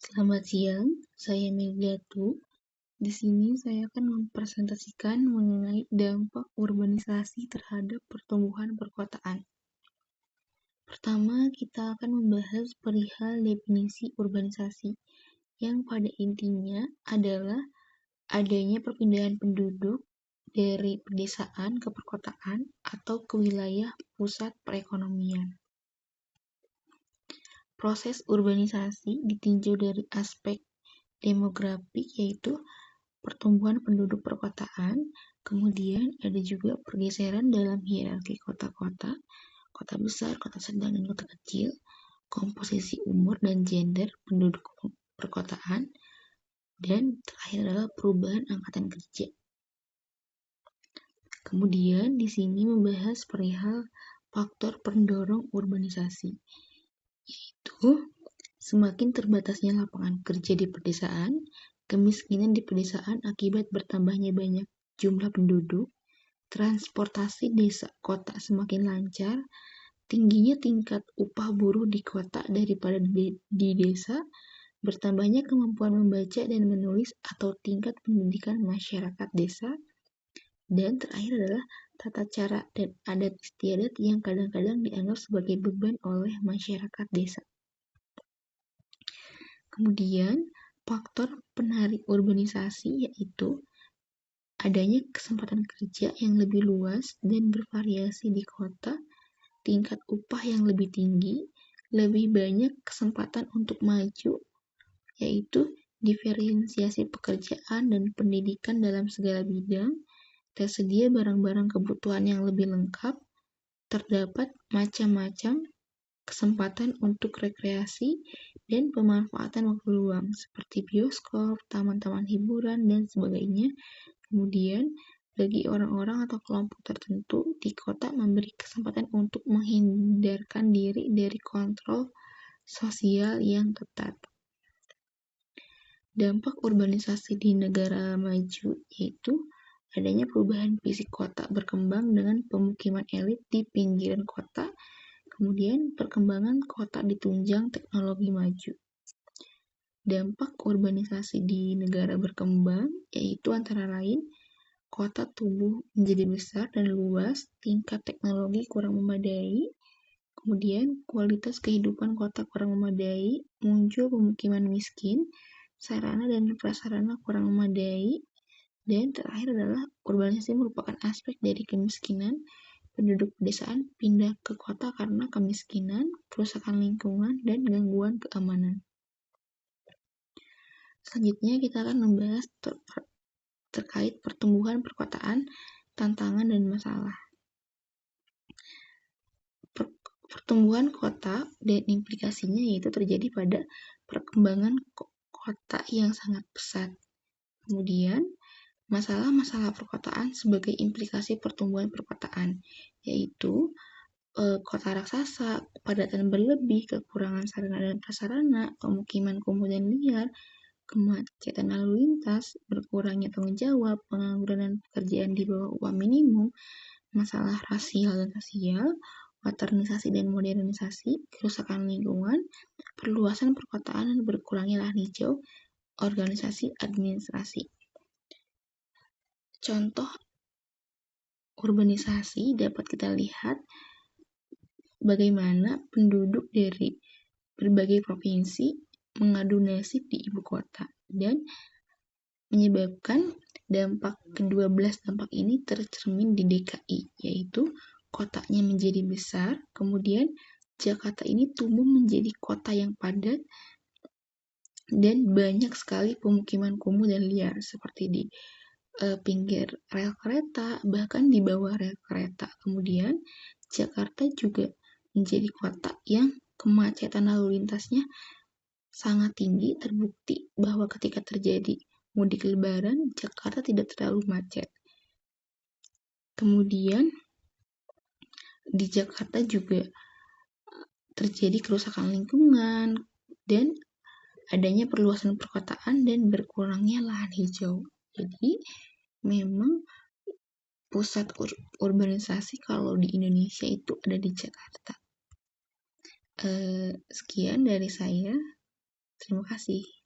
Selamat siang, saya Megatu. Di sini saya akan mempresentasikan mengenai dampak urbanisasi terhadap pertumbuhan perkotaan. Pertama, kita akan membahas perihal definisi urbanisasi, yang pada intinya adalah adanya perpindahan penduduk dari pedesaan ke perkotaan atau ke wilayah pusat perekonomian. Proses urbanisasi ditinjau dari aspek demografik, yaitu pertumbuhan penduduk perkotaan, kemudian ada juga pergeseran dalam hierarki kota-kota, kota besar, kota sedang, dan kota kecil, komposisi umur dan gender penduduk perkotaan, dan terakhir adalah perubahan angkatan kerja. Kemudian di sini membahas perihal faktor pendorong urbanisasi, yaitu semakin terbatasnya lapangan kerja di pedesaan, kemiskinan di pedesaan akibat bertambahnya banyak jumlah penduduk, transportasi desa kota semakin lancar, tingginya tingkat upah buruh di kota daripada di desa, bertambahnya kemampuan membaca dan menulis atau tingkat pendidikan masyarakat desa, dan terakhir adalah tata cara dan adat istiadat yang kadang-kadang dianggap sebagai beban oleh masyarakat desa. Kemudian, faktor penarik urbanisasi yaitu adanya kesempatan kerja yang lebih luas dan bervariasi di kota, tingkat upah yang lebih tinggi, lebih banyak kesempatan untuk maju, yaitu diferensiasi pekerjaan dan pendidikan dalam segala bidang, tersedia barang-barang kebutuhan yang lebih lengkap, terdapat macam-macam kesempatan untuk rekreasi dan pemanfaatan waktu luang seperti bioskop, taman-taman hiburan, dan sebagainya. Kemudian, bagi orang-orang atau kelompok tertentu di kota memberi kesempatan untuk menghindarkan diri dari kontrol sosial yang ketat. Dampak urbanisasi di negara maju yaitu adanya perubahan fisik kota berkembang dengan pemukiman elit di pinggiran kota, kemudian perkembangan kota ditunjang teknologi maju. Dampak urbanisasi di negara berkembang yaitu antara lain kota tumbuh menjadi besar dan luas, tingkat teknologi kurang memadai, kemudian kualitas kehidupan kota kurang memadai, muncul pemukiman miskin, sarana dan prasarana kurang memadai, dan terakhir adalah urbanisasi merupakan aspek dari kemiskinan. Penduduk pedesaan pindah ke kota karena kemiskinan, kerusakan lingkungan, dan gangguan keamanan. Selanjutnya kita akan membahas terkait pertumbuhan perkotaan, tantangan, dan masalah. Pertumbuhan kota dan implikasinya yaitu terjadi pada perkembangan kota yang sangat pesat. Kemudian, masalah-masalah perkotaan sebagai implikasi pertumbuhan perkotaan, yaitu kota raksasa, kepadatan berlebih, kekurangan sarana dan prasarana, pemukiman kumuh dan liar, kemacetan lalu lintas, berkurangnya tanggung jawab, pengangguran dan pekerjaan di bawah upah minimum, masalah rasial dan sosial, modernisasi dan modernisasi, kerusakan lingkungan, perluasan perkotaan dan berkurangnya lahan hijau, organisasi administrasi. Contoh urbanisasi dapat kita lihat bagaimana penduduk dari berbagai provinsi mengadu nasib di ibu kota dan menyebabkan kedua-belah dampak ini tercermin di DKI, yaitu kotanya menjadi besar, kemudian Jakarta ini tumbuh menjadi kota yang padat dan banyak sekali pemukiman kumuh dan liar seperti di pinggir rel kereta, bahkan di bawah rel kereta. Kemudian Jakarta juga menjadi kota yang kemacetan lalu lintasnya sangat tinggi. Terbukti bahwa ketika terjadi mudik lebaran, Jakarta tidak terlalu macet. Kemudian di Jakarta juga terjadi kerusakan lingkungan dan adanya perluasan perkotaan dan berkurangnya lahan hijau. Jadi memang pusat urbanisasi kalau di Indonesia itu ada di Jakarta. Sekian dari saya. Terima kasih.